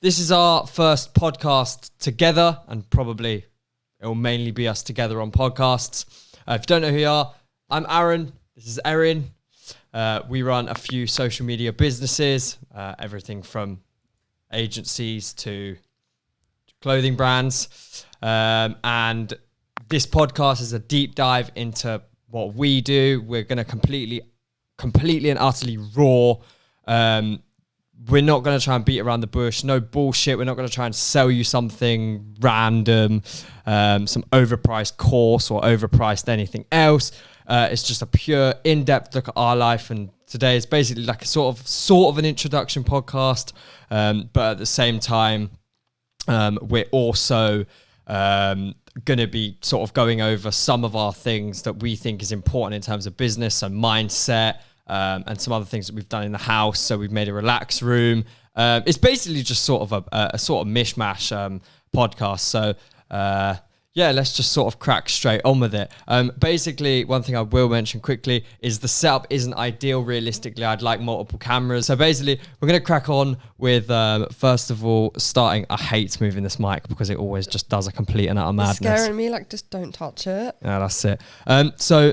This is our first podcast together, and probably it will mainly be us together on podcasts. If you don't know who you are, I'm Aaron. This is Erin. We run a few social media businesses, everything from agencies to clothing brands. And this podcast is a deep dive into what we do. We're going to completely and utterly raw. We're not going to try and beat around the bush. No bullshit. We're not going to try and sell you something random, some overpriced course or overpriced anything else. It's just a pure in-depth look at our life. And today is basically like a sort of an introduction podcast. But at the same time, we're also going to be sort of going over some of our things that we think is important in terms of business and mindset. And some other things that we've done in the house. So we've made a relax room. It's basically just sort of a sort of mishmash podcast. So let's just sort of crack straight on with it. Basically, one thing I will mention quickly is the setup isn't ideal. Realistically, I'd like multiple cameras. So basically, we're going to crack on with, first of all, starting. I hate moving this mic because it always just does a complete and utter madness. It's scaring me, like, just don't touch it. Yeah, that's it. So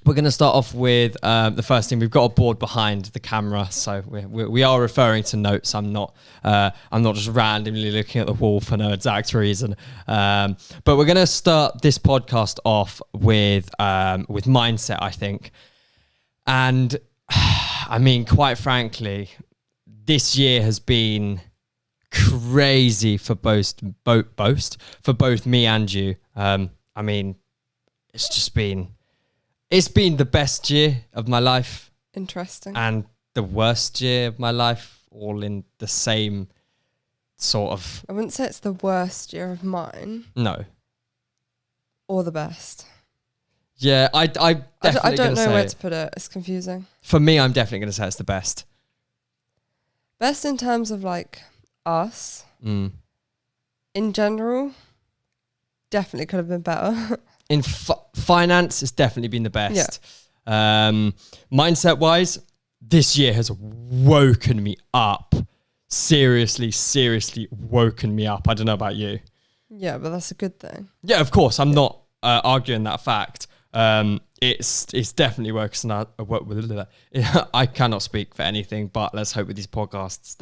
we're going to start off with the first thing. We've got a board behind the camera, so we are referring to notes. I'm not just randomly looking at the wall for no exact reason. But we're going to start this podcast off with mindset, I think. And I mean, quite frankly, this year has been crazy for both me and you. I mean, it's been the best year of my life. Interesting. And the worst year of my life, all in the same sort of... I wouldn't say it's the worst year of mine. No. Or the best. Yeah, I definitely I don't know say, where to put it. It's confusing. For me, I'm definitely going to say it's the best. Best in terms of, like, us. In general, definitely could have been better. In finance, it's definitely been the best. Yeah. Mindset-wise, this year has woken me up. Seriously woken me up. I don't know about you. Yeah, but that's a good thing. Yeah, of course. I'm not arguing that fact. It's definitely working. I cannot speak for anything, but let's hope with these podcasts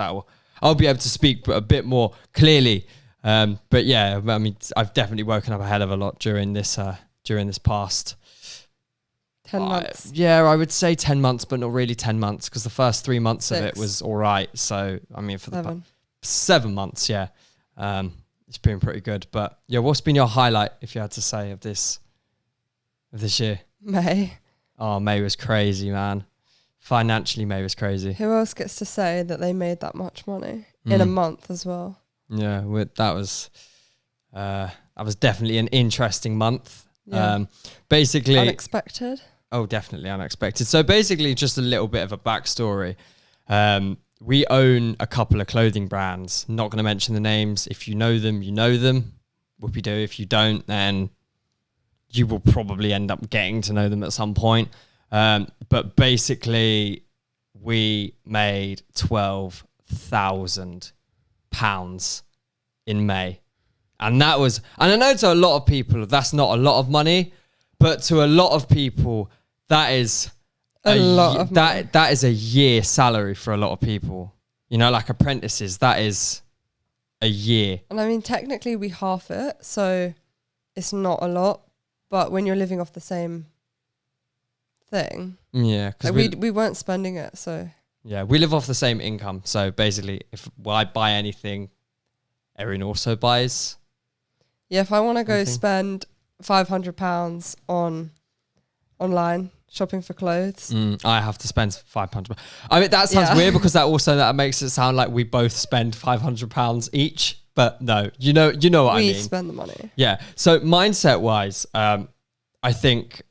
I'll be able to speak a bit more clearly. But yeah, I mean, I've definitely woken up a hell of a lot during this past 10 months. Yeah, I would say 10 months, but not really 10 months because the first 3 months of it was all right. So, I mean, for the 7 months, yeah, it's been pretty good. But yeah, what's been your highlight, if you had to say, of this year? May. Oh, May was crazy, man. Financially, May was crazy. Who else gets to say that they made that much money in a month as well? Yeah, that was definitely an interesting month. Yeah. Basically unexpected. Oh, definitely unexpected. So basically, just a little bit of a backstory. We own a couple of clothing brands. Not going to mention the names. If you know them, you know them. Whoopie-doo. If you don't, then you will probably end up getting to know them at some point. But basically, we made £12,000 in May. And I know to a lot of people, that's not a lot of money, but to a lot of people, that is a lot of money. That is a year salary for a lot of people. You know, like apprentices, that is a year. And I mean, technically we half it, so it's not a lot, but when you're living off the same thing. Yeah. Because we weren't spending it, so. Yeah, we live off the same income. So basically, if I buy anything, Erin also buys. Yeah, if I want to go spend £500 on online shopping for clothes, I have to spend £500. I mean, that sounds weird because that makes it sound like we both spend £500 each. But no, you know what I mean. We spend the money. Yeah. So mindset wise, I think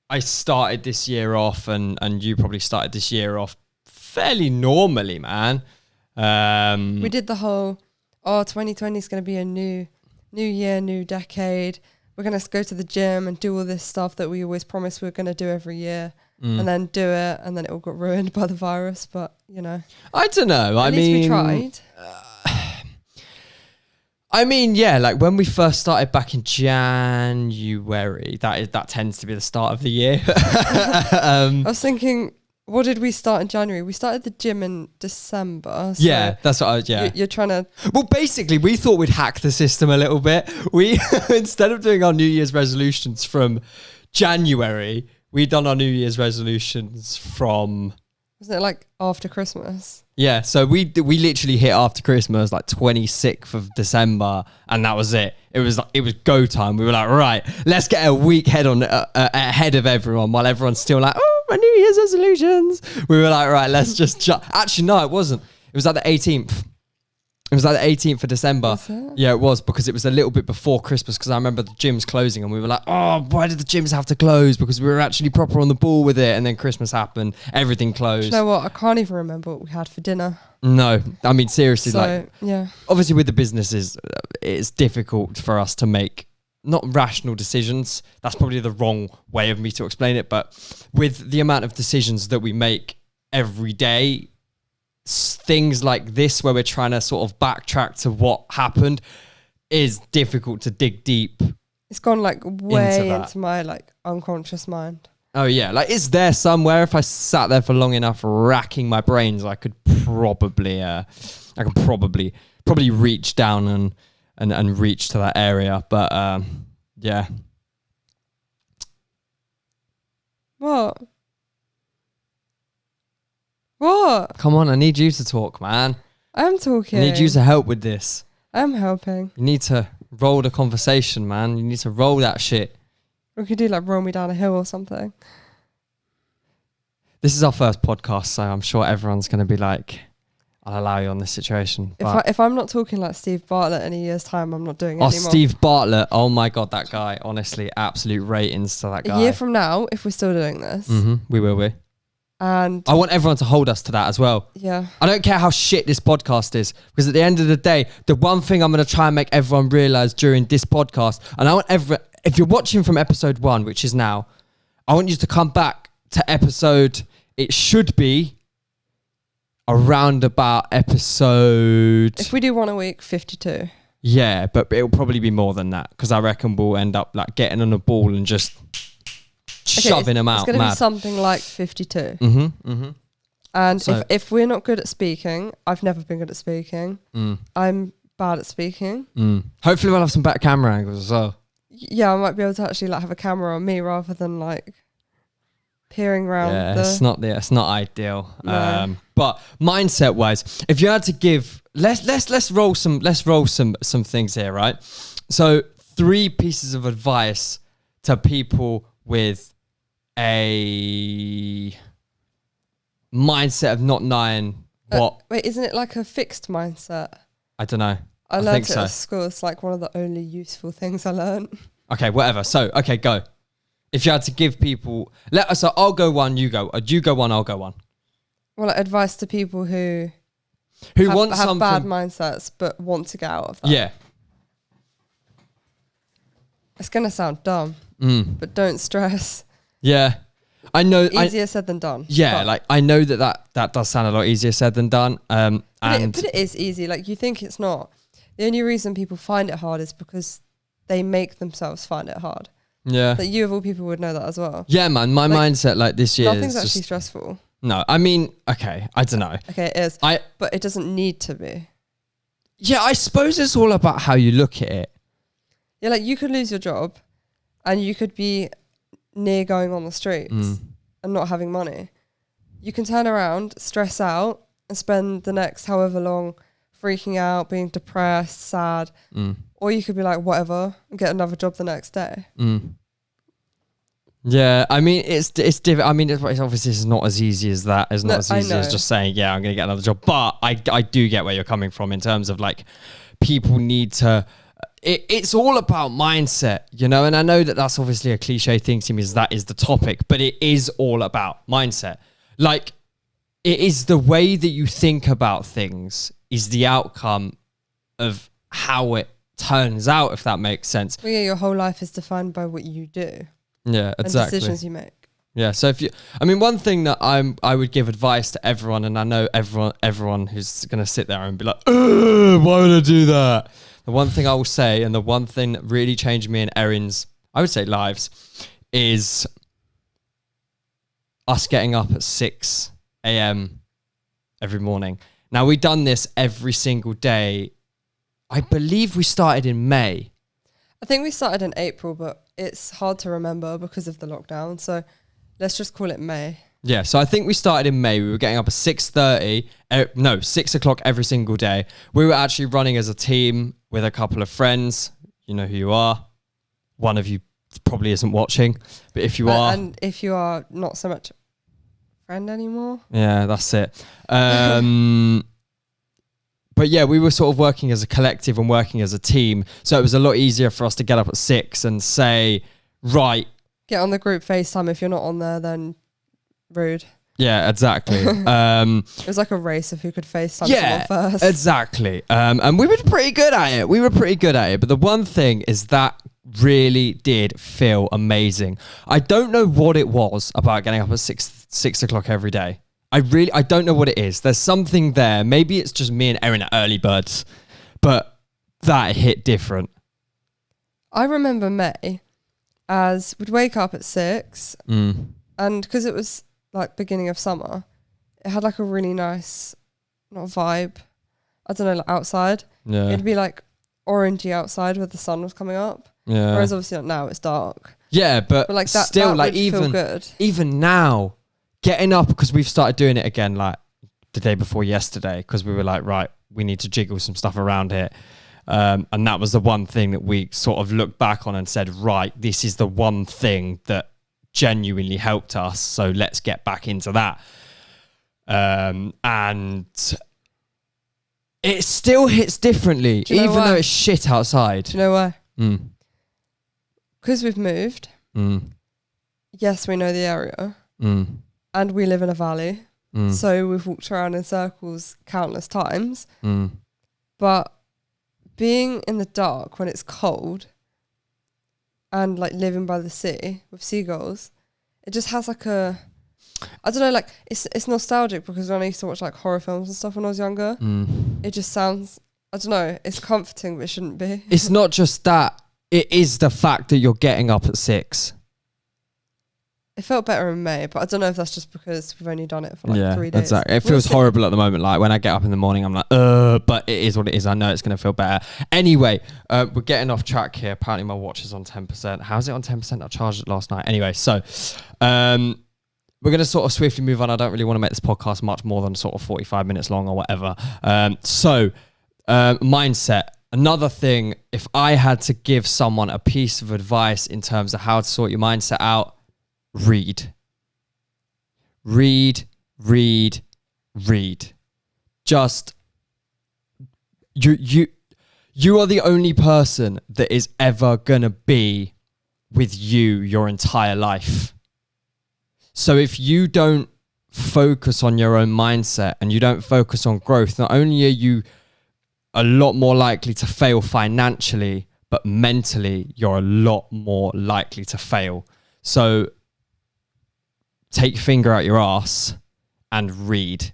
I started this year off, and you probably started this year off fairly normally, man. We did the whole 2020 is going to be a new year, new decade. We're going to go to the gym and do all this stuff that we always promise we're going to do every year, and then do it, and then it all got ruined by the virus. But, you know. I don't know. At least we tried. I mean, yeah, like when we first started back in January, that tends to be the start of the year. I was thinking, what did we start in January? We started the gym in December. So yeah, that's what you're trying to... Well, basically, we thought we'd hack the system a little bit. We, instead of doing our New Year's resolutions from January, we'd done our New Year's resolutions from... Wasn't it like after Christmas? Yeah, so we literally hit after Christmas, like 26th of December, and that was it. It was go time. We were like, right, let's get a week ahead of everyone while everyone's still like, oh, my New Year's resolutions. We were like, right, let's just actually, no, it wasn't. It was like the 18th. It was like the 18th of December. Was it? Yeah, it was, because it was a little bit before Christmas, because I remember the gyms closing and we were like, oh, why did the gyms have to close? Because we were actually proper on the ball with it, and then Christmas happened, everything closed. You know what? I can't even remember what we had for dinner. No, I mean, seriously, So, yeah. Obviously with the businesses, it's difficult for us to make not rational decisions. That's probably the wrong way of me to explain it. But with the amount of decisions that we make every day, things like this where we're trying to sort of backtrack to what happened is difficult to dig deep. It's gone like way into my like unconscious mind. Oh yeah, like it's there somewhere. If I sat there for long enough racking my brains, I could probably reach down and reach to that area. But yeah. What? What? Come on, I need you to talk, man. I'm talking. I need you to help with this. I'm helping. You need to roll the conversation, man. You need to roll that shit. We could do like roll me down a hill or something. This is our first podcast, so I'm sure everyone's going to be like, I'll allow you on this situation. If I'm not talking like Steve Bartlett in a year's time, I'm not doing it anymore. anymore. Steve Bartlett. Oh my God, that guy. Honestly, absolute ratings to that guy. A year from now, if we're still doing this. We will be. And I want everyone to hold us to that as well. Yeah. I don't care how shit this podcast is, because at the end of the day, the one thing I'm going to try and make everyone realize during this podcast, and I want if you're watching from episode 1, which is now, I want you to come back to episode, it should be around about episode... If we do one a week, 52. Yeah, but it'll probably be more than that, because I reckon we'll end up like getting on a ball and just... shoving them out. It's going to be something like 52. And so, if we're not good at speaking, I've never been good at speaking. I'm bad at speaking. Hopefully we'll have some better camera angles as well. Yeah, I might be able to actually like have a camera on me rather than like peering around. Yeah, it's not ideal. No. But mindset wise, if you had to give, let's roll some things here, right? So 3 pieces of advice to people with a mindset of not knowing what... Wait, isn't it like a fixed mindset? I don't know. I learned it at school. It's like one of the only useful things I learned. Okay, whatever. So, okay, go. If you had to give people... So I'll go one, you go. You go one, I'll go one. Well, like advice to people who want have something... bad mindsets but want to get out of that. Yeah. It's going to sound dumb, but don't stress. Yeah. I know... Easier said than done. Yeah, like I know that does sound a lot easier said than done. But it is easy. Like you think it's not. The only reason people find it hard is because they make themselves find it hard. Yeah. That you of all people would know that as well. Yeah, man. My mindset like this year nothing's is actually stressful. No, I mean, okay, I don't know. Okay, it is. But it doesn't need to be. Yeah, I suppose it's all about how you look at it. Yeah, like you could lose your job and you could be near going on the streets and not having money. You can turn around, stress out, and spend the next however long freaking out, being depressed, sad. Or you could be like, whatever, and get another job the next day. Yeah, I mean, it's different. I mean, it's obviously it's not as easy as that. It's not as easy as just saying, yeah, I'm going to get another job. But I do get where you're coming from in terms of like people need to... It's all about mindset, you know, and I know that that's obviously a cliche thing to me, is that is the topic, but it is all about mindset. Like, it is the way that you think about things is the outcome of how it turns out, if that makes sense. Well, yeah, your whole life is defined by what you do. Yeah, exactly. And decisions you make. Yeah, so one thing that I would give advice to everyone, and I know everyone who's going to sit there and be like, why would I do that? the one thing I will say, and the one thing that really changed me and Erin's, I would say, lives, is us getting up at 6 a.m. every morning. Now, we've done this every single day. I believe we started in May. I think we started in April, but it's hard to remember because of the lockdown. So let's just call it May. Yeah, so I think we started in May. We were getting up at 6 o'clock every single day. We were actually running as a team with a couple of friends. You know who you are. One of you probably isn't watching, but if you are... And if you are not so much a friend anymore. Yeah, that's it. But yeah, we were sort of working as a collective and working as a team. So it was a lot easier for us to get up at 6 and say, right. Get on the group FaceTime. If you're not on there, then rude. Yeah, exactly. It was like a race of who could FaceTime someone first. Exactly. And we were pretty good at it. But the one thing is that really did feel amazing. I don't know what it was about getting up at 6 o'clock every day. I don't know what it is. There's something there. Maybe it's just me and Erin at early birds, but that hit different. I remember May as we'd wake up at 6 and because it was like beginning of summer, it had like a really nice, not vibe, I don't know, like outside. Yeah. It'd be like orangey outside where the sun was coming up. Yeah. Whereas obviously not now, it's dark. Yeah, but like that, still, that like even now, getting up, because we've started doing it again like the day before yesterday, because we were like, right, we need to jiggle some stuff around here. And that was the one thing that we sort of looked back on and said, right, this is the one thing that genuinely helped us. So let's get back into that. And it still hits differently, even though it's shit outside. Do you know why? Because we've moved. Yes, we know the area. And we live in a valley. So we've walked around in circles countless times. But being in the dark when it's cold and like living by the sea with seagulls, it just has like a, I don't know, like it's nostalgic because when I used to watch like horror films and stuff when I was younger, it just sounds, I don't know, it's comforting, but it shouldn't be. It's not just that. It is the fact that you're getting up at 6. It felt better in May, but I don't know if that's just because we've only done it for like 3 days. Exactly. It feels horrible at the moment. Like when I get up in the morning, I'm like, but it is what it is. I know it's going to feel better. Anyway, we're getting off track here. Apparently my watch is on 10%. How's it on 10%? I charged it last night. Anyway, so we're going to sort of swiftly move on. I don't really want to make this podcast much more than sort of 45 minutes long or whatever. Mindset. Another thing, if I had to give someone a piece of advice in terms of how to sort your mindset out, read. Just you are the only person that is ever gonna be with you your entire life. So if you don't focus on your own mindset and you don't focus on growth, not only are you a lot more likely to fail financially, but mentally you're a lot more likely to fail. So take your finger out your ass and read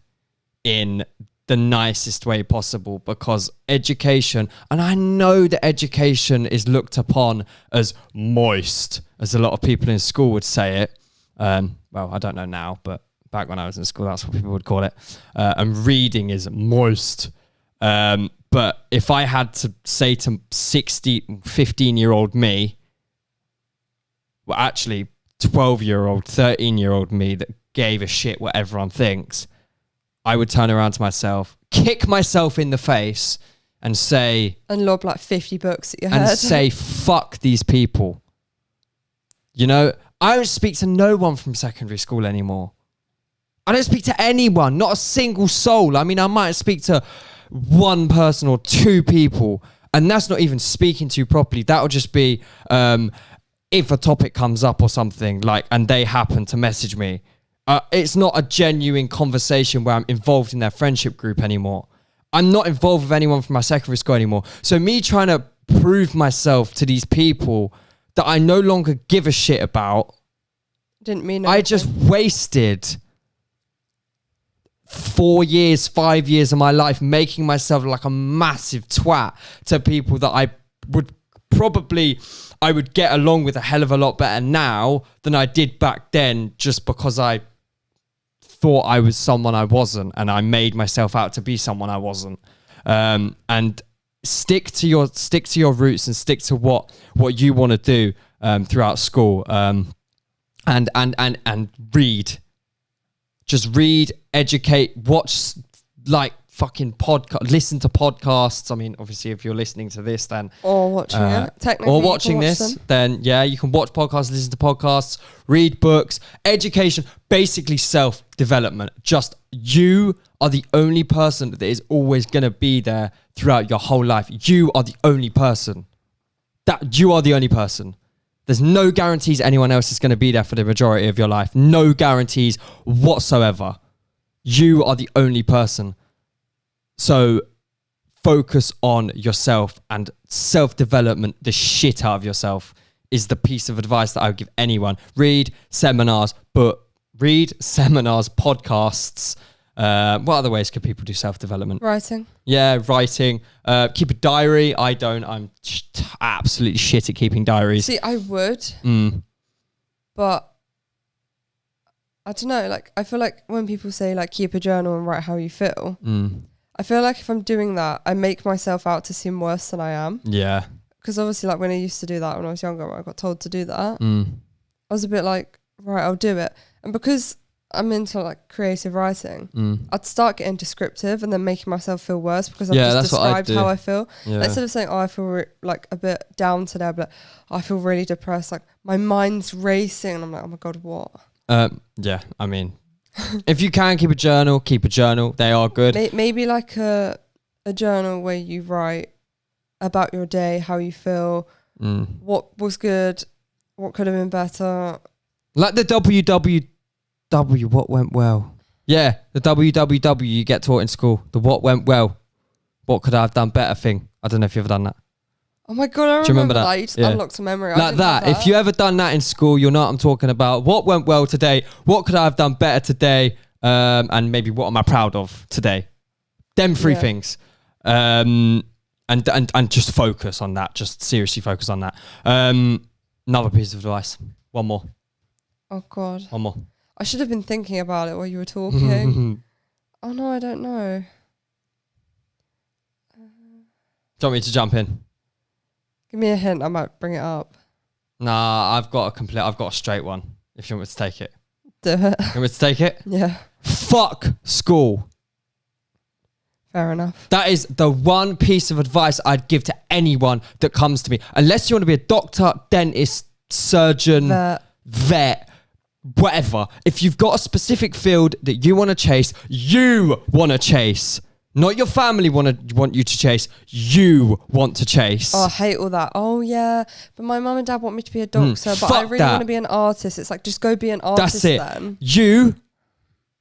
in the nicest way possible, because education, and I know that education is looked upon as moist, as a lot of people in school would say it. Well, I don't know now, but back when I was in school, that's what people would call it. And reading is moist. But if I had to say to 15-year-old me, well, actually 12-year-old, 13-year-old me that gave a shit what everyone thinks, I would turn around to myself, kick myself in the face and say... And lob like 50 books at your head. And say, fuck these people. You know, I don't speak to no one from secondary school anymore. I don't speak to anyone, not a single soul. I mean, I might speak to one person or two people, and that's not even speaking to you properly. That'll just be if a topic comes up or something, like, and they happen to message me. It's not a genuine conversation where I'm involved in their friendship group anymore. I'm not involved with anyone from my secondary school anymore. So me trying to prove myself to these people that I no longer give a shit about, didn't mean anything. I just wasted 4 years, 5 years of my life making myself like a massive twat to people that I would get along with a hell of a lot better now than I did back then, just because I thought I was someone I wasn't, and I made myself out to be someone I wasn't. And stick to your roots and stick to what you want to do throughout school. And read. Just read, educate, watch like fucking podcast, listen to podcasts. I mean, obviously, if you're listening to this, then or watching it, technically, or watching this, then yeah, you can watch podcasts, listen to podcasts, read books, education, basically self-development. Just you are the only person that is always gonna be there throughout your whole life. You are the only person. You are the only person. There's no guarantees anyone else is going to be there for the majority of your life. No guarantees whatsoever. You are the only person. So focus on yourself, and self-development, the shit out of yourself, is the piece of advice that I would give anyone. Read seminars, podcasts. What other ways could people do self-development? Writing. Yeah, writing. Keep a diary. I don't. I'm absolutely shit at keeping diaries. See, I would. But I don't know. Like, I feel like when people say, like, keep a journal and write how you feel, I feel like if I'm doing that, I make myself out to seem worse than I am. Yeah. Because obviously, like, when I used to do that when I was younger, when I got told to do that, I was a bit like, right, I'll do it. And because I'm into like creative writing, I'd start getting descriptive and then making myself feel worse because I've just described how I feel. Yeah. Instead of saying, oh, I feel like a bit down today, I'd be like, oh, I feel really depressed. Like my mind's racing. And I'm like, oh my God, what? Yeah, I mean, if you can keep a journal. They are good. Maybe like a journal where you write about your day, how you feel, what was good, what could have been better. Like the what went well? Yeah, the WWW you get taught in school. The what went well. What could I have done better thing? I don't know if you've ever done that. Oh my God, I remember that. You just unlocked a memory. Like that. If you ever done that in school, you'll know what I'm talking about. What went well today? What could I have done better today? And maybe what am I proud of today? Them three things. And just focus on that. Just seriously focus on that. Another piece of advice. One more. Oh God. One more. I should have been thinking about it while you were talking. Oh no, I don't know. Do you want me to jump in? Give me a hint, I might bring it up. Nah, I've got a straight one. If you want me to take it. Do it. You want me to take it? Yeah. Fuck school. Fair enough. That is the one piece of advice I'd give to anyone that comes to me. Unless you want to be a doctor, dentist, surgeon, vet, whatever. If you've got a specific field that you want to chase, not your family want you to chase, you want to chase. Oh, I hate all that. Oh yeah, but my mum and dad want me to be a doctor, but I really want to be an artist. It's like, just go be an artist. That's it. Then. You,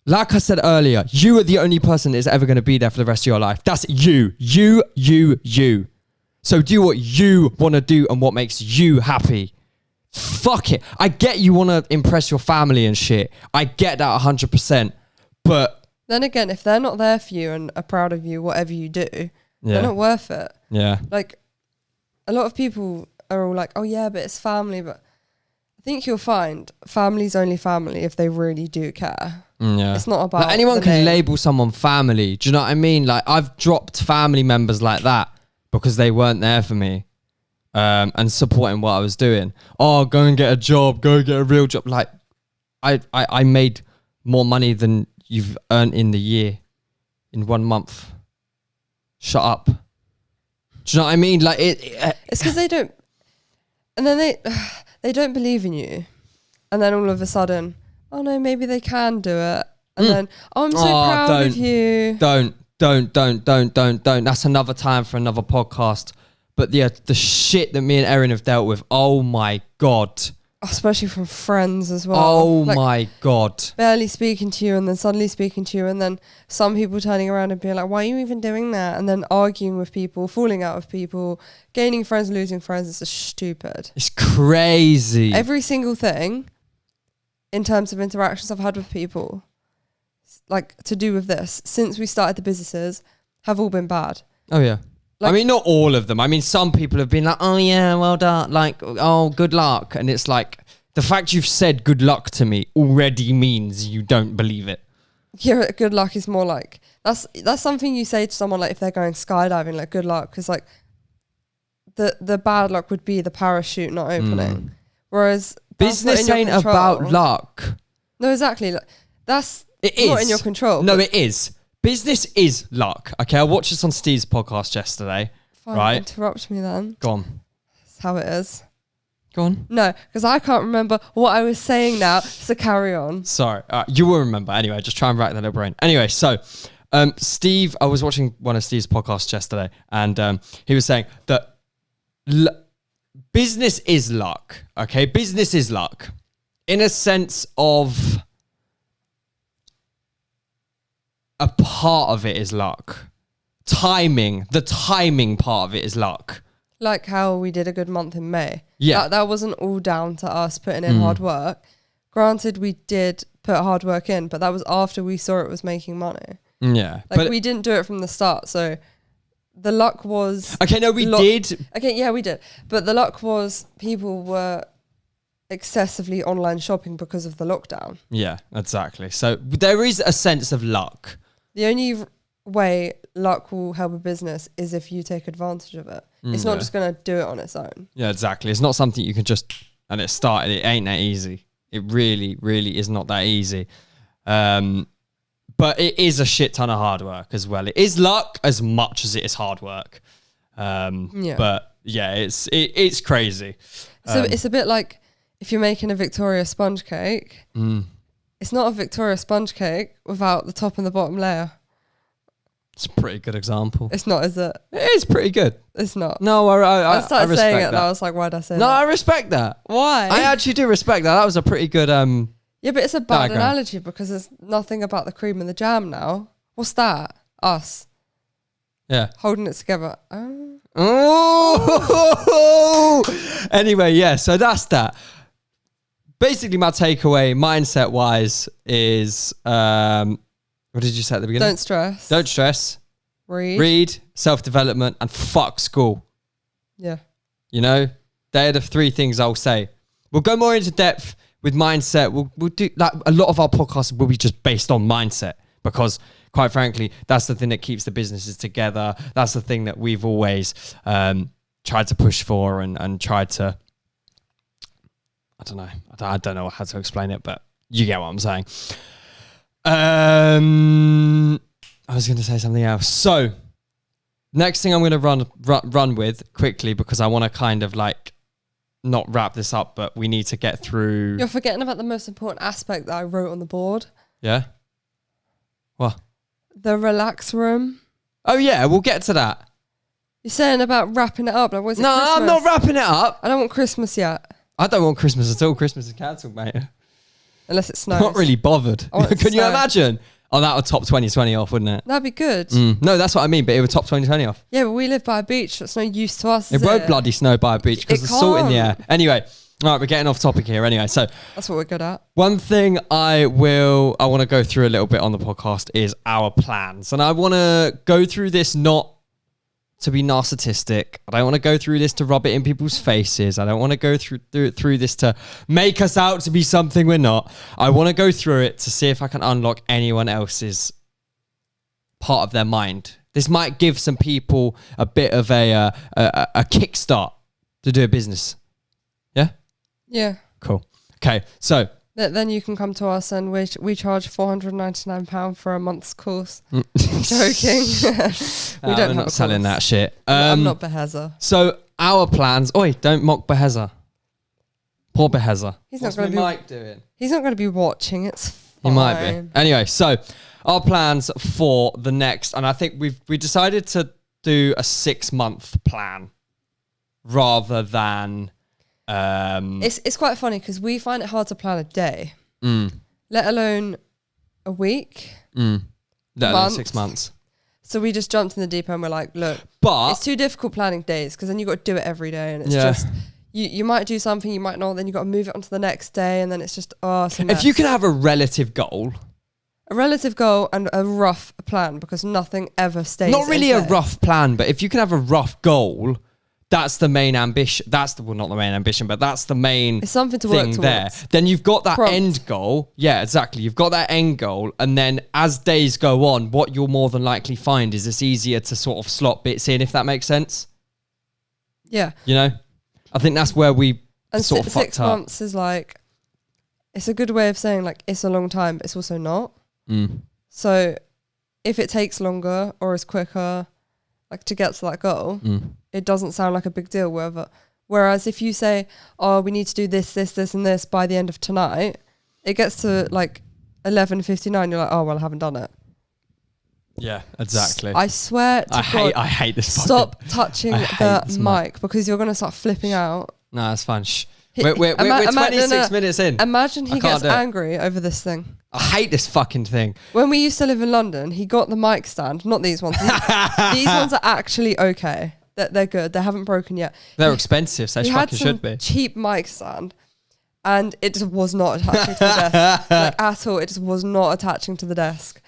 like I said earlier, you are the only person that is ever going to be there for the rest of your life. That's you. You. So do what you want to do and what makes you happy. Fuck it. I get you want to impress your family and shit. I get that 100%. But then again, if they're not there for you and are proud of you, whatever you do, they're not worth it. Yeah. Like, a lot of people are all like, oh yeah, but it's family. But I think you'll find family's only family if they really do care. Yeah. It's not about like anyone can label someone family. Do you know what I mean? Like, I've dropped family members like that because they weren't there for me. And supporting what I was doing. Oh, go and get a job. Go get a real job. Like, I made more money than you've earned in the year, in 1 month. Shut up. Do you know what I mean? Like it's because they don't, and then they don't believe in you, and then all of a sudden, oh no, maybe they can do it, and then I'm so proud of you. Don't. That's another time for another podcast. But yeah, the shit that me and Erin have dealt with, oh my God. Especially from friends as well. Oh like, my God. Barely speaking to you and then suddenly speaking to you, and then some people turning around and being like, why are you even doing that? And then arguing with people, falling out with people, gaining friends, losing friends. It's just stupid. It's crazy. Every single thing in terms of interactions I've had with people, like to do with this since we started the businesses have all been bad. Oh yeah. I mean, not all of them. I mean, some people have been like, oh yeah, well done. Like, oh, good luck. And it's like, the fact you've said good luck to me already means you don't believe it. Yeah, good luck is more like, that's something you say to someone like if they're going skydiving, like good luck. Because like the bad luck would be the parachute not opening. Whereas business ain't about luck. No, exactly. Like, that's it is not in your control. No, it is. Business is luck. Okay, I watched this on Steve's podcast yesterday. Fine, right? Interrupt me then. Go on. That's how it is. Go on. No, because I can't remember what I was saying now, so carry on. Sorry. You will remember. Anyway, just try and rack that little brain. Anyway, so Steve, I was watching one of Steve's podcasts yesterday, and he was saying that business is luck. Okay, business is luck. In a sense of a part of it is luck. The timing part of it is luck. Like how we did a good month in May. Yeah. That wasn't all down to us putting in hard work. Granted, we did put hard work in, but that was after we saw it was making money. Yeah. Like, but we didn't do it from the start, so the luck was... Okay, no, we did. Okay, yeah, we did. But the luck was people were excessively online shopping because of the lockdown. Yeah, exactly. So there is a sense of luck. The only way luck will help a business is if you take advantage of it. It's not just going to do it on its own. Yeah, exactly. It's not something you can just... And it started, it ain't that easy. It really, really is not that easy. But it is a shit ton of hard work as well. It is luck as much as it is hard work. But yeah, it's crazy. So it's a bit like if you're making a Victoria sponge cake, it's not a Victoria sponge cake without the top and the bottom layer. It's a pretty good example. It's not, is it? It is pretty good. It's not. No, I started respect saying it that. and I was like, why'd I say that? No, I respect that. Why? I actually do respect that. That was a pretty good... yeah, but it's a bad diagram. analogy because there's nothing about the cream and the jam now. What's that? Us. Yeah. Holding it together. Oh! Anyway, yeah, so that's that. Basically, my takeaway, mindset-wise, is... what did you say at the beginning? Don't stress. Don't stress. Read. Self-development, and fuck school. Yeah. You know? They're the three things I'll say. We'll go more into depth with mindset. We'll do... Like, a lot of our podcasts will be just based on mindset because... Quite frankly, that's the thing that keeps the businesses together. That's the thing that we've always tried to push for and tried to... I don't know. I don't know how to explain it, but you get what I'm saying. I was going to say something else. So, next thing I'm going to run with quickly because I want to kind of like not wrap this up, but we need to get through... You're forgetting about the most important aspect that I wrote on the board. Yeah? What? The relax room. Oh yeah, we'll get to that. You're saying about wrapping it up. Like, was it No, Christmas? I'm not wrapping it up. I don't want Christmas yet. I don't want Christmas at all. Christmas is cancelled, mate. Unless it snows. Not really bothered. I want it to Can you snow. imagine? Oh, that would top 2020 off, wouldn't it? That'd be good. No, that's what I mean, but it would top 2020 off. Yeah, but we live by a beach. That's no use to us. It won't bloody snow by a beach because It there's salt in the air. can't. Anyway, all right, we're getting off topic here. Anyway, so That's what we're good at. one thing I want to go through a little bit on the podcast is our plans. And I want to go through this not to be narcissistic. I don't want to go through this to rub it in people's faces. I don't want to go through this to make us out to be something we're not. I want to go through it to see if I can unlock anyone else's part of their mind. This might give some people a bit of a kickstart to do a business. Yeah? Yeah. Cool. Okay, so... Then you can come to us and we charge £499 for a month's course. Joking. We don't we're have not a selling course. that shit. I'm not Beheza. So our plans... Oi, don't mock Beheza. Poor Beheza. He's not What's going my to be. mic doing? He's not going to be watching. It's fine. He might be. Anyway, so our plans for the next... And I think we decided to do a 6-month plan rather than... It's quite funny because we find it hard to plan a day, let alone a week. Let alone 6 months. So we just jumped in the deep end. We're like, look, But it's too difficult planning days because then you got to do it every day, and it's Yeah. just you might do something, you might not. Then you got to move it on to the next day, and then it's just it's a if you mess. can have a relative goal, A relative goal and a rough plan, because nothing ever stays. Not really in a place. rough plan, but if you can have a rough goal, that's the main ambition. Not the main ambition, but that's the main It's something to thing work there. towards. Then you've got that Prompt. end goal. Yeah, exactly. You've got that end goal. And then as days go on, what you'll more than likely find is it's easier to sort of slot bits in, if that makes sense. Yeah. You know? I think that's where we And sort of 6 fucked up. months is like, it's a good way of saying like it's a long time, but it's also not. Mm. So if it takes longer or is quicker, like to get to that goal, it doesn't sound like a big deal. Whereas if you say, oh, we need to do this, this, this, and this by the end of tonight, it gets to like 11:59. You're like, oh, well, I haven't done it. Yeah, exactly. I swear to God, I hate this. stop touching I hate the this mic because you're going to start flipping out. No, that's fine. Shh. He- We're ima- 26 minutes in. Imagine I he can't gets do it. angry over this thing. I hate this fucking thing. When we used to live in London, he got the mic stand. Not these ones. These ones are actually okay. They're good. They haven't broken yet. They're expensive, so they He had fucking some should be. cheap mic stand, and it just was not attaching to the desk like, at all. It just was not attaching to the desk.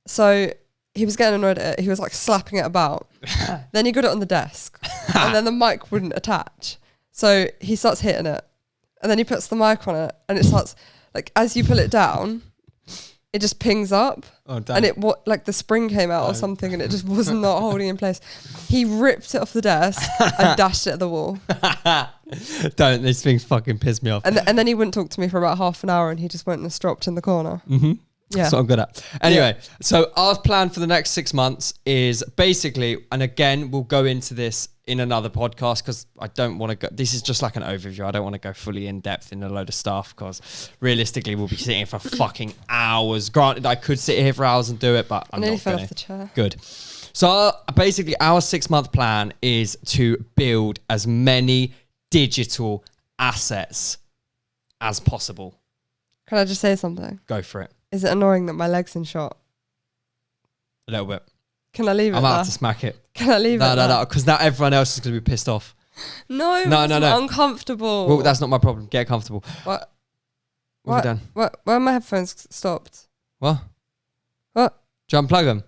So he was getting annoyed at it. He was like slapping it about. Then he got it on the desk, and then the mic wouldn't attach. So he starts hitting it, and then he puts the mic on it, and it starts like as you pull it down, it just pings up. Oh, damn. And it like the spring came out or something, and it just was not holding in place. He ripped it off the desk and dashed it at the wall. Don't. These things fucking piss me off. And then he wouldn't talk to me for about half an hour, and he just went and stropped in the corner. Mm-hmm. Yeah. That's what I'm good at. Anyway, so our plan for the next 6 months is basically, and again, we'll go into this in another podcast because I don't want to go. This is just like an overview. I don't want to go fully in depth in a load of stuff because realistically, we'll be sitting here for fucking hours. Granted, I could sit here for hours and do it, but I'm I nearly not fell going off the chair. Good. So basically, our 6 month plan is to build as many digital assets as possible. Can I just say something? Go for it. Is it annoying that my leg's in shot? A little bit. Can I leave it I might there? have to smack it. Can I leave it there? No, because now everyone else is going to be pissed off. No, No, it's no. uncomfortable. Well, that's not my problem. Get comfortable. What? What have you done? What? Where are my headphones stopped? What? What? Do you unplug them?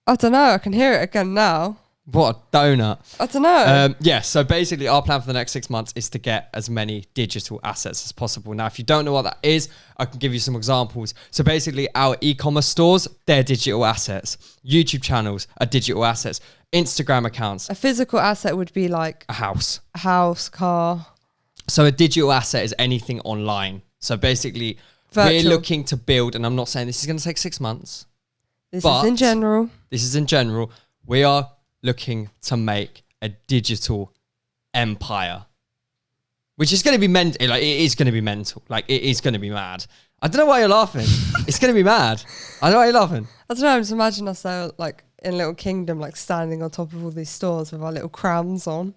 I don't know. I can hear it again now. What a donut. I don't know. Yeah, so basically our plan for the next 6 months is to get as many digital assets as possible. Now, if you don't know what that is, I can give you some examples. So basically our e-commerce stores, they're digital assets. YouTube channels are digital assets. Instagram accounts, A physical asset would be like a house. a house, car. So a digital asset is anything online. So basically Virtual. we're looking to build, and I'm not saying this is going to take 6 months. This But- is in general. This is in general. We are looking to make a digital empire, which is going to be mental. Like, it is going to be mental. Like, it is going to be mad. I don't know why you're laughing. It's going to be mad. I don't know why you're laughing. I don't know. I'm just imagining us there, like in a little kingdom, like standing on top of all these stores with our little crowns on,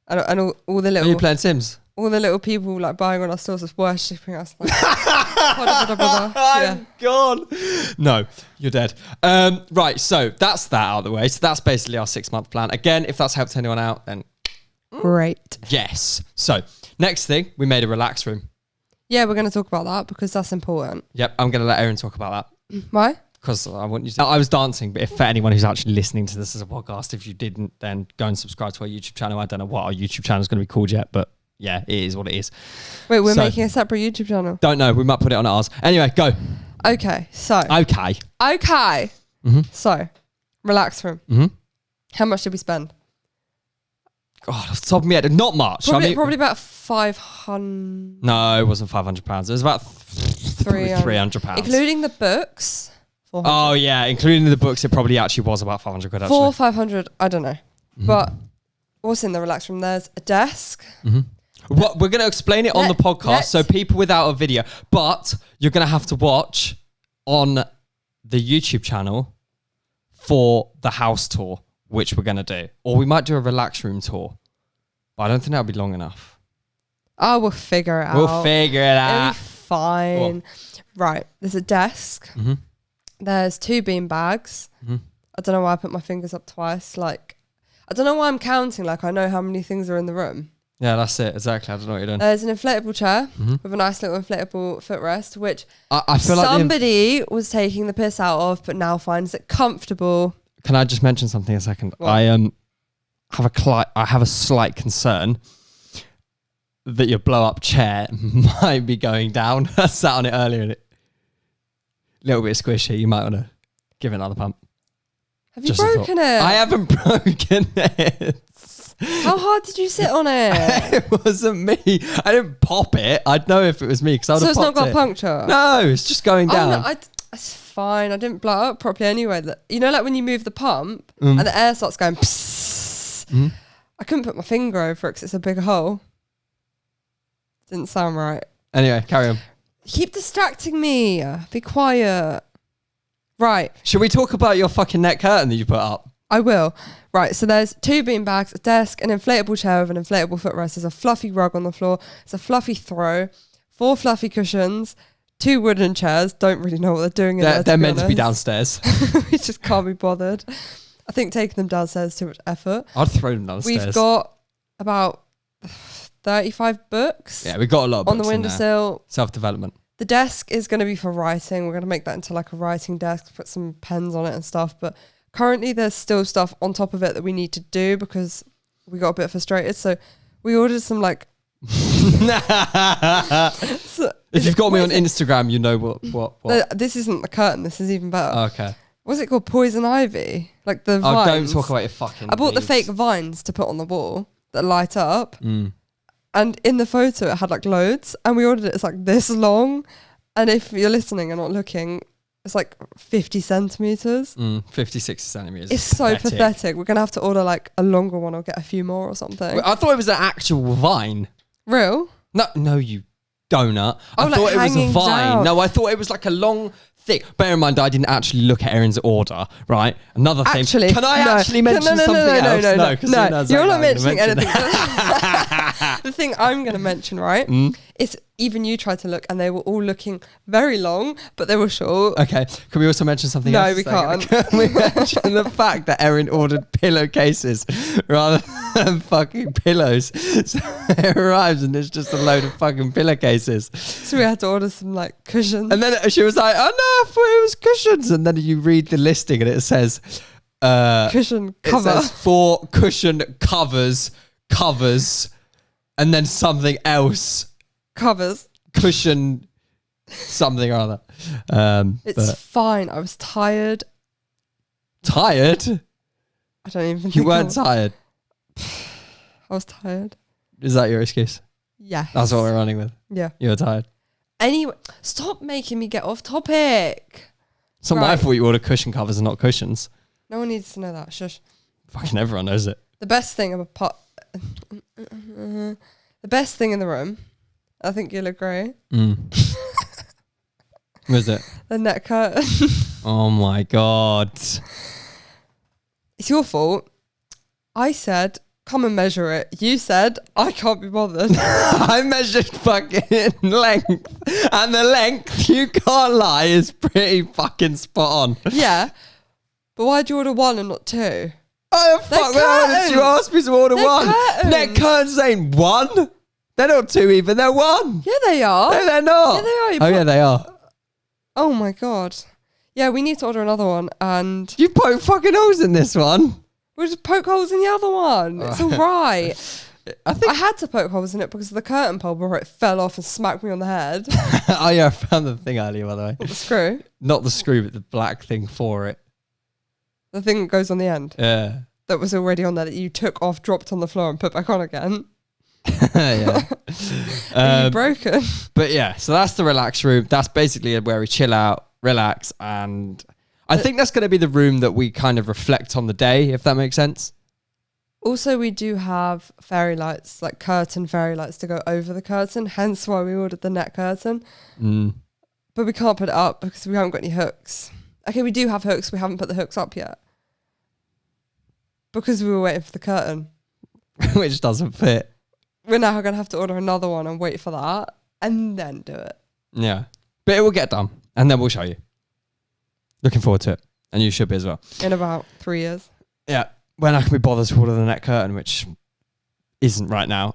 and all the Are you little playing Sims? all the little people like buying on our stores, just worshipping us. Like, yeah. I'm gone. No, you're dead. Right, so that's that out of the way. So that's basically our 6 month plan. Again, if that's helped anyone out, then Great. yes. So next thing, we made a relax room. Yeah, we're going to talk about that because that's important. Yep, I'm going to let Erin talk about that. Why? Because I want you to. I was dancing, but if for anyone who's actually listening to this as a podcast, if you didn't, then go and subscribe to our YouTube channel. I don't know what our YouTube channel is going to be called yet, but yeah, it is what it is. Wait, we're So- making a separate YouTube channel. Don't know. We might put it on ours. Anyway, go. Okay, so Okay. So relax room. Mm-hmm. How much did we spend? God, off the top of my head, not much. Probably about 500, No, it wasn't £500. It was about £300. including the books. 400. Oh yeah, including the books, it probably actually was about £500 actually. 500. I don't know, but what's in the relax room? There's a desk. What we're going to explain it on the podcast, let's- so people without a video, but you're going to have to watch on the YouTube channel for the house tour, which we're going to do, or we might do a relax room tour, but I don't think that'll be long enough. Oh, we'll figure it out. We'll figure it It'll out. be fine. Right. There's a desk. Mm-hmm. There's 2 bean bags. Mm-hmm. I don't know why I put my fingers up twice. Like, I don't know why I'm counting. Like, I know how many things are in the room. Yeah, that's it. Exactly. I don't know what you're doing. There's an inflatable chair with a nice little inflatable footrest, which I feel like somebody was taking the piss out of, but now finds it comfortable. Can I just mention something a second? What? I have a slight concern that your blow up chair might be going down. I sat on it earlier and it a little bit squishy. You might want to give it another pump. Have you broken it? I haven't broken it. How hard did you sit on it? It wasn't me. I didn't pop it. I'd know if it was me because I would have So it's popped not got it. a puncture? No, it's just going down. Oh, no, it's fine. I didn't blow it up properly anyway. You know, like when you move the pump and the air starts going psss, I couldn't put my finger over it because it's a big hole. Didn't sound right. Anyway, carry on. Keep distracting me. Be quiet. Right. Should we talk about your fucking net curtain that you put up? I will. Right, so there's 2 bean bags, a desk, an inflatable chair with an inflatable footrest. There's a fluffy rug on the floor. There's a fluffy throw, 4 fluffy cushions, 2 wooden chairs. Don't really know what they're doing in there. They're meant to be downstairs. We just can't be bothered. I think taking them downstairs is too much effort. I'd throw them downstairs. We've got about 35 books. Yeah, we've got a lot of books on the windowsill. Self-development. The desk is going to be for writing. We're going to make that into like a writing desk, put some pens on it and stuff. But currently there's still stuff on top of it that we need to do because we got a bit frustrated. So we ordered some like... If you've got me on Instagram, you know what. This isn't the curtain. This is even better. Okay. What's it called? Poison ivy? Like the vines. Oh, don't talk about your fucking I bought the leaves. fake vines to put on the wall that light up. And in the photo, it had like loads. And we ordered it. It's like this long. And if you're listening and not looking, it's like 50 centimeters. 50, 60 centimeters. It's so pathetic. We're going to have to order like a longer one or get a few more or something. Wait, I thought it was an actual vine. Real? No, you donut. I like thought it was a hanging vine. down. No, I thought it was like a long, thick. Bear in mind, I didn't actually look at Erin's order, right? Another thing. Actually, can I actually mention something else? No, you're not mentioning anything. The thing I'm going to mention, right, is even you tried to look and they were all looking very long, but they were short. Okay, can we also mention something else? No, we can't. Can we mention the fact that Erin ordered pillowcases rather than fucking pillows? So it arrives and it's just a load of fucking pillowcases. So we had to order some like cushions. And then she was like, oh no, I thought it was cushions. And then you read the listing and it says... cushion cover. It says 4 cushion covers, and then something else. Covers. Cushion something or other. It's fine. I was tired. Tired? I don't even think You weren't tired? I was tired. Is that your excuse? Yeah. That's what we're running with. Yeah. You were tired. Anyway, stop making me get off topic. It's not my fault you order cushion covers and not cushions. No one needs to know that. Shush. Fucking everyone knows it. The best thing the best thing in the room, I think you'll agree. Was it? The net curtain. Oh my God. It's your fault. I said, come and measure it. You said, I can't be bothered. I measured fucking length. And the length, you can't lie, is pretty fucking spot on. Yeah. But why'd you order 1 and not 2? Oh, fuck, why did you ask me to order They're 1? curtains. Net curtains ain't 1. They're not 2 even, they're 1. Yeah, they are. No, they're not. Yeah, they are. Oh, yeah, they are. Oh my God. Yeah, we need to order another one and... You poke fucking holes in this one. We'll just poke holes in the other one. It's all right. I had to poke holes in it because of the curtain pole where it fell off and smacked me on the head. Oh, yeah, I found the thing earlier, by the way. What, the screw? Not the screw, but the black thing for it. The thing that goes on the end. Yeah. That was already on there that you took off, dropped on the floor and put back on again. Yeah. Are you broken? But yeah, so that's the relax room. That's basically where we chill out, relax, and I think that's going to be the room that we kind of reflect on the day, if that makes sense. Also, we do have fairy lights, like curtain fairy lights to go over the curtain, hence why we ordered the net curtain. But we can't put it up because we haven't got any hooks. Okay, we do have hooks. We haven't put the hooks up yet. Because we were waiting for the curtain. Which doesn't fit. We're now going to have to order another one and wait for that and then do it. Yeah. But it will get done and then we'll show you. Looking forward to it. And you should be as well. In about 3 years. Yeah. When I can be bothered to order the net curtain, which isn't right now.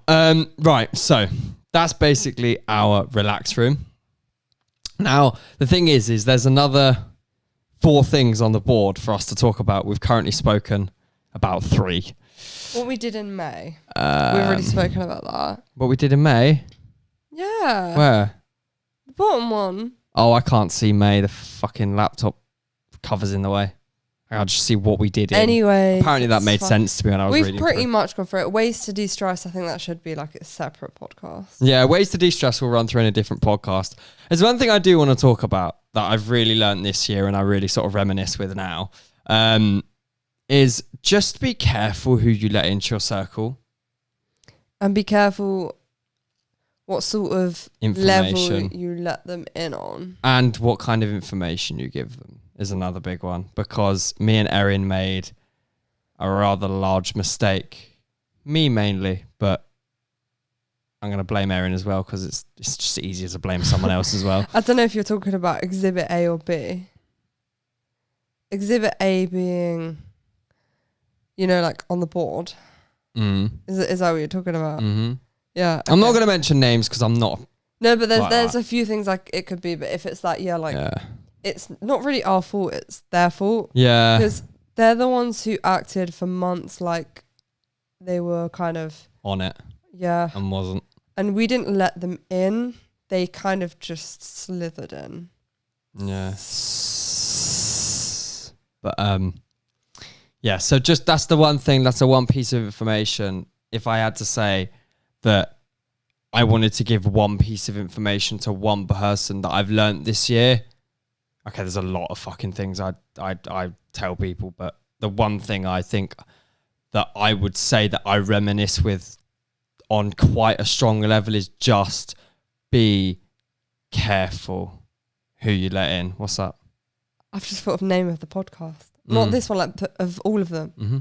Right, so that's basically our relax room. Now, the thing is there's another 4 things on the board for us to talk about. We've currently spoken about 3. What we did in May. We've already spoken about that. What we did in May? Yeah. Where? The bottom one. Oh, I can't see May. The fucking laptop cover's in the way. I'll just see what we did. Anyway, apparently that made sense to me when I was reading. We've pretty much gone through it. Ways to de-stress. I think that should be like a separate podcast. Yeah, ways to de-stress will run through in a different podcast. There's one thing I do want to talk about that I've really learned this year and I really sort of reminisce with now, is just be careful who you let into your circle. And be careful what sort of level you let them in on. And what kind of information you give them is another big one, because me and Erin made a rather large mistake. Me mainly, but I'm going to blame Erin as well because it's just easier to blame someone else as well. I don't know if you're talking about Exhibit A or B. Exhibit A being, like on the board. Is that what you're talking about? Mm-hmm. Yeah. Okay. I'm not going to mention names because I'm not. No, but there's a few things like it could be, but if it's like, it's not really our fault, it's their fault. Yeah. Because they're the ones who acted for months like they were kind of on it. Yeah. And wasn't. And we didn't let them in. They kind of just slithered in. Yeah. But yeah, so just that's the one thing, that's the one piece of information. If I had to say that I wanted to give one piece of information to one person that I've learned this year. Okay, there's a lot of fucking things I tell people, but the one thing I think that I would say that I reminisce with on quite a strong level is just be careful who you let in. What's up? I've just thought of the name of the podcast. Not this one, like of all of them. Mm-hmm.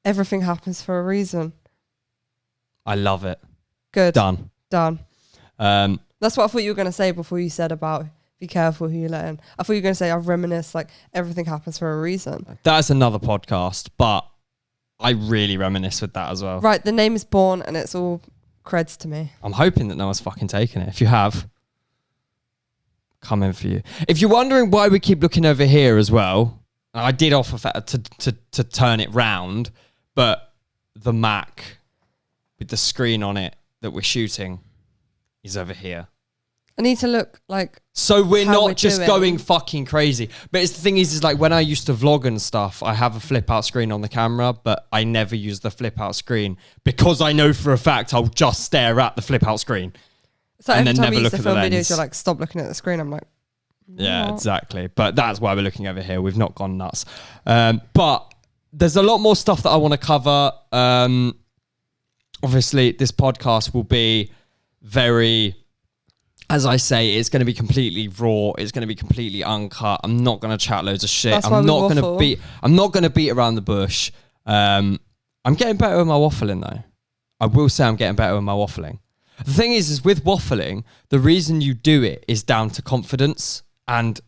Everything happens for a reason. I love it. Good. Done. That's what I thought you were going to say before you said about be careful who you let in. I thought you were going to say I reminisce like everything happens for a reason. That's another podcast, but I really reminisce with that as well. Right, the name is Born and it's all creds to me. I'm hoping that no one's fucking taken it. If you have, coming for you. If you're wondering why we keep looking over here as well, I did offer to turn it round, but the Mac with the screen on it that we're shooting is over here. I need to look like so we're not just going fucking crazy. But the thing is like when I used to vlog and stuff, I have a flip out screen on the camera, but I never use the flip out screen because I know for a fact I'll just stare at the flip out screen. So and every then time never look at the lens. Videos, you're like, stop looking at the screen. I'm like, yeah, exactly. But that's why we're looking over here. We've not gone nuts. But there's a lot more stuff that I want to cover. Obviously, this podcast will be very, as I say, it's going to be completely raw. It's going to be completely uncut. I'm not going to chat loads of shit. I'm not going to beat around the bush. I'm getting better with my waffling though. I will say I'm getting better with my waffling. The thing is with waffling, the reason you do it is down to confidence. And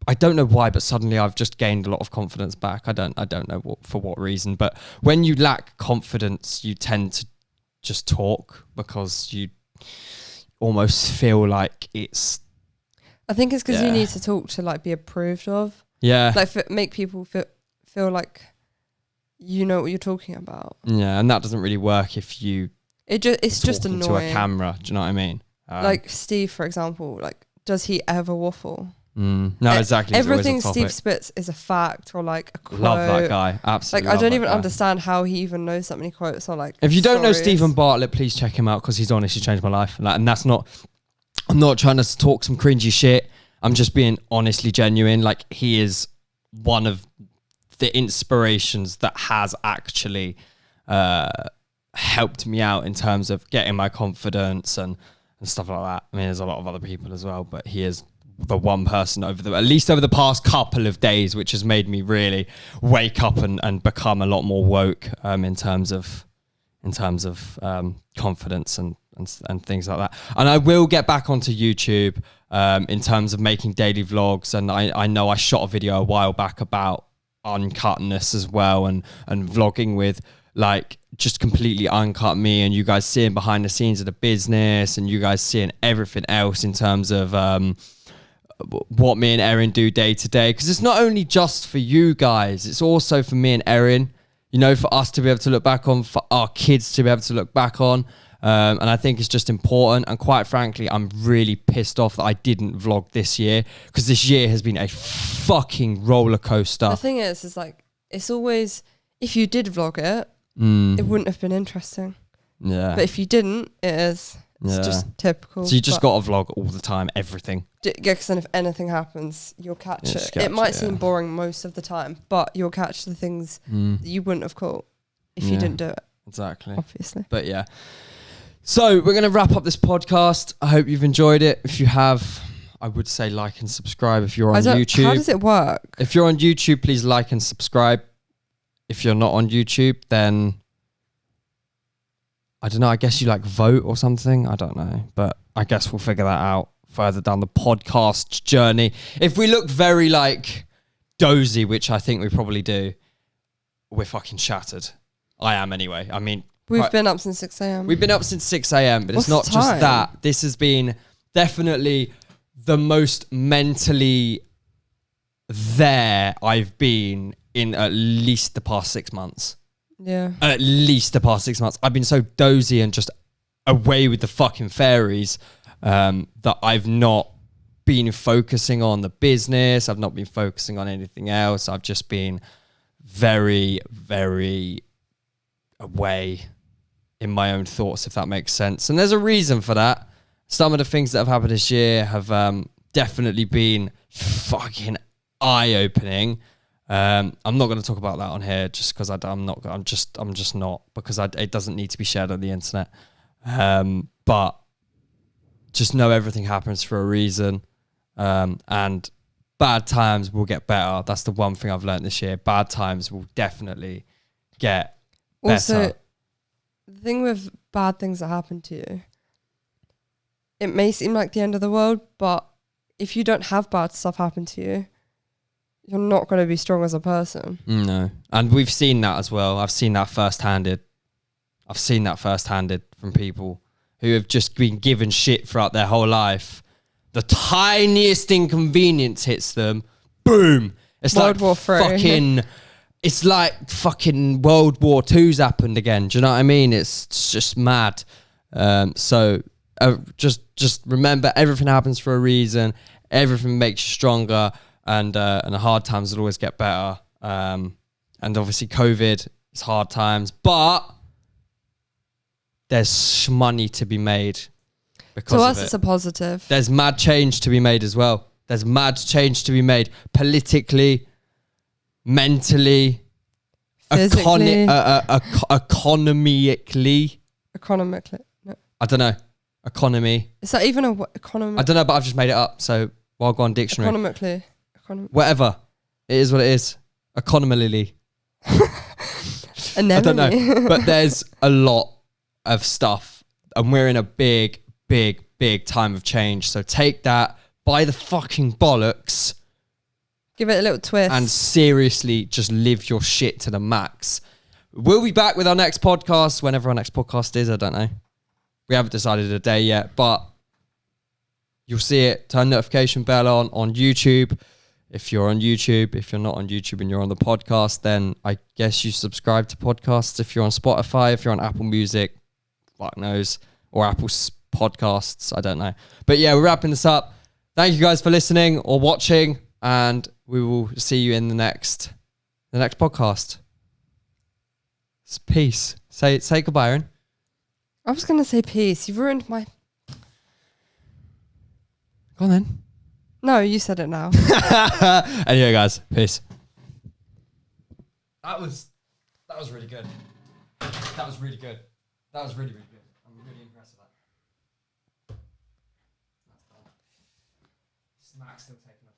I don't know why, but suddenly I've just gained a lot of confidence back. I don't know for what reason, but when you lack confidence, you tend to just talk because you almost feel like it's. I think it's because you need to talk to like be approved of. Yeah. Like make people feel like you know what you're talking about. Yeah, and that doesn't really work if you. It's just annoying to a camera. Do you know what I mean? Like Steve, for example, like does he ever waffle? No, exactly. Everything Steve spits is a fact or like a quote. Love that guy. Absolutely. Like I don't even understand how he even knows that many quotes or like. If you don't know Stephen Bartlett, please check him out because he's honestly changed my life. And that's not. I'm not trying to talk some cringy shit. I'm just being honestly genuine. Like he is one of the inspirations that has actually helped me out in terms of getting my confidence and stuff like that. I mean, there's a lot of other people as well, but he is the one person at least over the past couple of days, which has made me really wake up and become a lot more woke in terms of confidence and things like that. And I will get back onto YouTube in terms of making daily vlogs. And I know I shot a video a while back about uncutness as well and vlogging with like just completely uncut me, and you guys seeing behind the scenes of the business, and you guys seeing everything else in terms of what me and Erin do day to day. Because it's not only just for you guys, it's also for me and Erin, you know, for us to be able to look back on, for our kids to be able to look back on. And I think it's just important. And quite frankly, I'm really pissed off that I didn't vlog this year, because this year has been a fucking roller coaster. The thing is like, it's always, if you did vlog it, it wouldn't have been interesting. Yeah. But if you didn't, it is. It's just typical. So you just got to vlog all the time, everything. Because then if anything happens, you'll catch it. It might seem boring most of the time, but you'll catch the things that you wouldn't have caught if you didn't do it. Exactly. Obviously. But yeah. So we're going to wrap up this podcast. I hope you've enjoyed it. If you have, I would say like and subscribe if you're on YouTube. How does it work? If you're on YouTube, please like and subscribe. If you're not on YouTube, then I don't know. I guess you like vote or something. I don't know. But I guess we'll figure that out further down the podcast journey. If we look very like dozy, which I think we probably do, we're fucking shattered. I am anyway. I mean, we've been up since 6 a.m. We've been up since 6 a.m. But it's not just that. This has been definitely the most mentally there I've been in at least the past 6 months. Yeah. At least the past 6 months. I've been so dozy and just away with the fucking fairies that I've not been focusing on the business. I've not been focusing on anything else. I've just been very, very away in my own thoughts, if that makes sense. And there's a reason for that. Some of the things that have happened this year have definitely been fucking eye-opening. I'm not going to talk about that on here just because I'm just not, because it doesn't need to be shared on the internet. But just know everything happens for a reason. And bad times will get better. That's the one thing I've learned this year. Bad times will definitely get better. Also, the thing with bad things that happen to you, it may seem like the end of the world, but if you don't have bad stuff happen to you, you're not going to be strong as a person. No. And we've seen that as well. I've seen that first-handed from people who have just been given shit throughout their whole life. The tiniest inconvenience hits them. Boom. It's World War III. fucking... It's like fucking World War II's happened again. Do you know what I mean? It's just mad. So just remember, everything happens for a reason. Everything makes you stronger. And the hard times will always get better. And obviously COVID is hard times, but there's money to be made because to of us, it. it's a positive. There's mad change to be made as well. There's mad change to be made politically, mentally, physically, economically. No. I don't know. Economy. Is that even a economy? I don't know, but I've just made it up. So while go on dictionary. Economically. Whatever. It is what it is. Economically. I don't know. But there's a lot of stuff. And we're in a big, big, big time of change. So take that by the fucking bollocks. Give it a little twist. And seriously, just live your shit to the max. We'll be back with our next podcast. Whenever our next podcast is, I don't know. We haven't decided a day yet. But you'll see it. Turn notification bell on YouTube. If you're on YouTube, if you're not on YouTube and you're on the podcast, then I guess you subscribe to podcasts. If you're on Spotify, if you're on Apple Music, fuck knows, or Apple Podcasts, I don't know. But yeah, we're wrapping this up. Thank you guys for listening or watching, and we will see you in the next podcast. Peace. Say goodbye, Aaron. I was going to say peace. You've ruined my... Go on then. No, you said it now. Anyway, guys, peace. That was really good. That was really good. That was really, really good. I'm really impressed with that. That's done. Smack's still taking